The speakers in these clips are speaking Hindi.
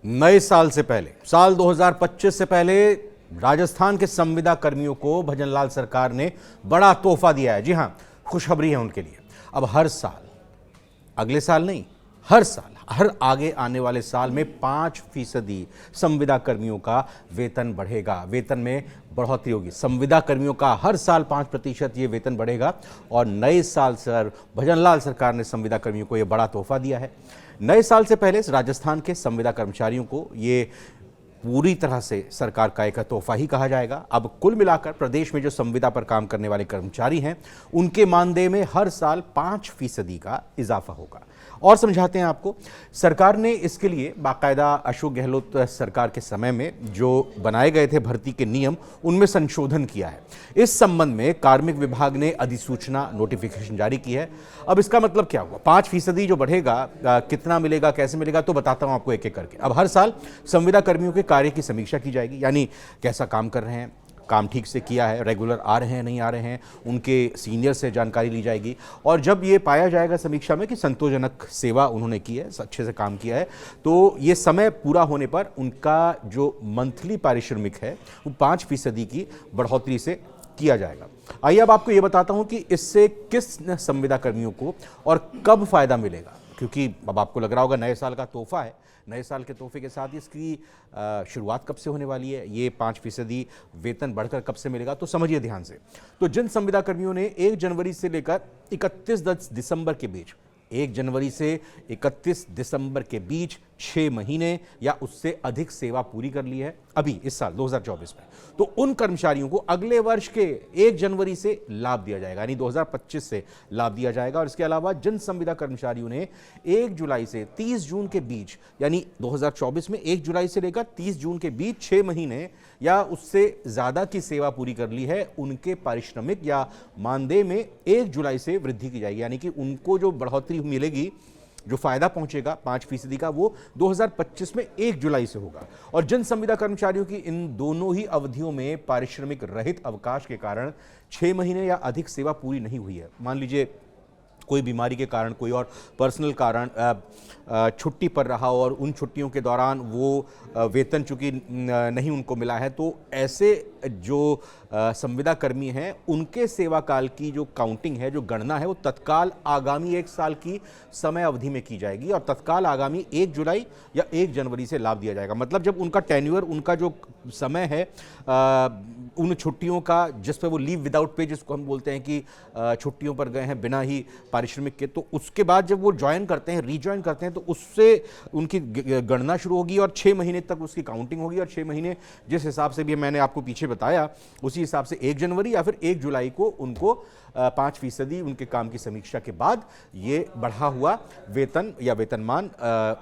नए साल से पहले, साल 2025 से पहले राजस्थान के संविदा कर्मियों को भजनलाल सरकार ने बड़ा तोहफा दिया है। जी हां, खुशखबरी है उनके लिए। अब हर साल, अगले साल नहीं, हर साल, हर आगे आने वाले साल में 5% संविदा कर्मियों का वेतन बढ़ेगा, वेतन में बढ़ोतरी होगी। संविदा कर्मियों का हर साल 5% ये वेतन बढ़ेगा। और नए साल सर भजनलाल सरकार ने संविदा कर्मियों को ये बड़ा तोहफा दिया है। नए साल से पहले राजस्थान के संविदा कर्मचारियों को ये पूरी तरह से सरकार का एक तोहफा ही कहा जाएगा। अब कुल मिलाकर प्रदेश में जो संविदा पर काम करने वाले कर्मचारी हैं, उनके मानदेय में हर साल 5% का इजाफा होगा। और समझाते हैं आपको, सरकार ने इसके लिए बाकायदा अशोक गहलोत सरकार के समय में जो बनाए गए थे भर्ती के नियम, उनमें संशोधन किया है। इस संबंध में कार्मिक विभाग ने अधिसूचना नोटिफिकेशन जारी की है। अब इसका मतलब क्या हुआ? 5% जो बढ़ेगा, कितना मिलेगा, कैसे मिलेगा, तो बताता हूं आपको एक एक करके। अब हर साल संविदा कर्मियों के कार्य की समीक्षा की जाएगी, यानी कैसा काम कर रहे हैं, काम ठीक से किया है, रेगुलर आ रहे हैं, नहीं आ रहे हैं, उनके सीनियर से जानकारी ली जाएगी। और जब ये पाया जाएगा समीक्षा में कि संतोषजनक सेवा उन्होंने की है, अच्छे से काम किया है, तो ये समय पूरा होने पर उनका जो मंथली पारिश्रमिक है वो 5% की बढ़ोतरी से किया जाएगा। आइए अब आपको ये बताता हूं कि इससे किस संविदा कर्मियों को और कब फायदा मिलेगा, क्योंकि अब आपको लग रहा होगा नए साल का तोहफा है। नए साल के तोहफे के साथ इसकी शुरुआत कब से होने वाली है, ये 5% वेतन बढ़कर कब से मिलेगा, तो समझिए ध्यान से। तो जिन संविदा कर्मियों ने 1 जनवरी से लेकर 31 दिसंबर के बीच 1 जनवरी से 31 दिसंबर के बीच 6 महीने या उससे अधिक सेवा पूरी कर ली है अभी इस साल 2024 में, तो उन कर्मचारियों को अगले वर्ष के 1 जनवरी से लाभ दिया जाएगा, यानी 2025 से लाभ दिया जाएगा। और इसके अलावा जिन संविदा कर्मचारियों ने 1 जुलाई से 30 जून के बीच, यानी 2024 में 1 जुलाई से लेकर 30 जून के बीच 6 महीने या उससे ज्यादा की सेवा पूरी कर ली है, उनके पारिश्रमिक या मानदेय में 1 जुलाई से वृद्धि की जाएगी। यानी कि उनको जो बढ़ोतरी मिलेगी, जो फायदा पहुंचेगा 5% का, वो 2025 में 1 जुलाई से होगा। और जिन संविदा कर्मचारियों की इन दोनों ही अवधियों में पारिश्रमिक रहित अवकाश के कारण 6 महीने या अधिक सेवा पूरी नहीं हुई है, मान लीजिए कोई बीमारी के कारण, कोई और पर्सनल कारण छुट्टी पर रहा और उन छुट्टियों के दौरान वो वेतन चूंकि नहीं उनको मिला है, तो ऐसे जो संविदा कर्मी हैं उनके सेवा काल की जो काउंटिंग है, जो गणना है, वो तत्काल आगामी 1 साल की समय अवधि में की जाएगी और तत्काल आगामी 1 जुलाई या 1 जनवरी से लाभ दिया जाएगा। मतलब जब उनका टेन्योर, उनका जो समय है उन छुट्टियों का, जिस पर वो लीव विदाउट पे, जिसको हम बोलते हैं कि छुट्टियों पर गए हैं बिना ही पारिश्रमिक के, तो उसके बाद जब वो ज्वाइन करते हैं, रीज्वाइन करते हैं, तो उससे उनकी गणना शुरू होगी और 6 महीने तक उसकी काउंटिंग होगी। और 6 महीने जिस हिसाब से भी मैंने आपको पीछे बताया, उसी हिसाब से 1 जनवरी या फिर 1 जुलाई को उनको 5% उनके काम की समीक्षा के बाद ये बढ़ा हुआ वेतन या वेतनमान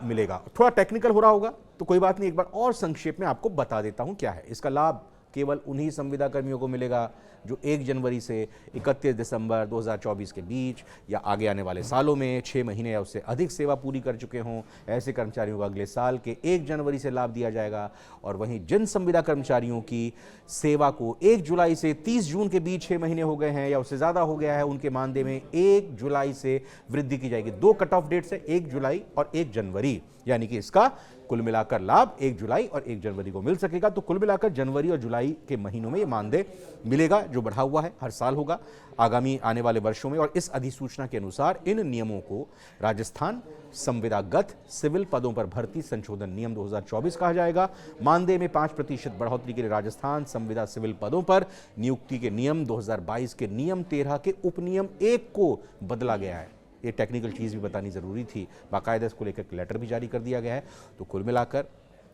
मिलेगा। थोड़ा टेक्निकल हो रहा होगा तो कोई बात नहीं, एक बार और संक्षेप में आपको बता देता हूं क्या है इसका लाभ। केवल उन्हीं संविदा कर्मियों को मिलेगा जो 1 जनवरी से 31 दिसंबर 2024 के बीच या आगे आने वाले सालों में 6 महीने या उससे अधिक सेवा पूरी कर चुके हों। ऐसे कर्मचारियों को अगले साल के 1 जनवरी से लाभ दिया जाएगा। और वहीं जिन संविदा कर्मचारियों की सेवा को 1 जुलाई से 30 जून के बीच 6 महीने हो गए हैं या उससे ज़्यादा हो गया है, उनके मानदेय में 1 जुलाई से वृद्धि की जाएगी। 2 कट ऑफ डेट्स है, 1 जुलाई और 1 जनवरी, यानी कि इसका कुल मिलाकर लाभ 1 जुलाई और 1 जनवरी को मिल सकेगा। तो कुल मिलाकर जनवरी और जुलाई के महीनों में ये मानदेय मिलेगा, जो बढ़ा हुआ है, हर साल होगा आगामी आने वाले वर्षों में। और इस अधिसूचना के अनुसार इन नियमों को राजस्थान संविदागत सिविल पदों पर भर्ती संशोधन नियम 2024 कहा जाएगा। मानदेय में 5% बढ़ोतरी के लिए राजस्थान संविदा सिविल पदों पर नियुक्ति के नियम 2022 के नियम 13 के उपनियम 1 को बदला गया है। ये टेक्निकल चीज़ भी बतानी ज़रूरी थी, बाकायदा इसको लेकर लेटर भी जारी कर दिया गया है। तो कुल मिलाकर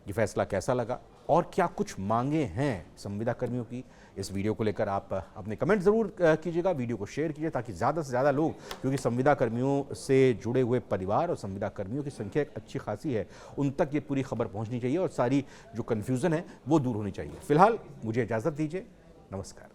ये फैसला कैसा लगा और क्या कुछ मांगे हैं संविदा कर्मियों की, इस वीडियो को लेकर आप अपने कमेंट ज़रूर कीजिएगा, वीडियो को शेयर कीजिए ताकि ज़्यादा से ज़्यादा लोग, क्योंकि संविदा कर्मियों से जुड़े हुए परिवार और संविदा कर्मियों की संख्या एक अच्छी खासी है, उन तक ये पूरी खबर पहुंचनी चाहिए और सारी जो कन्फ्यूज़न है वो दूर होनी चाहिए। फिलहाल मुझे इजाज़त दीजिए, नमस्कार।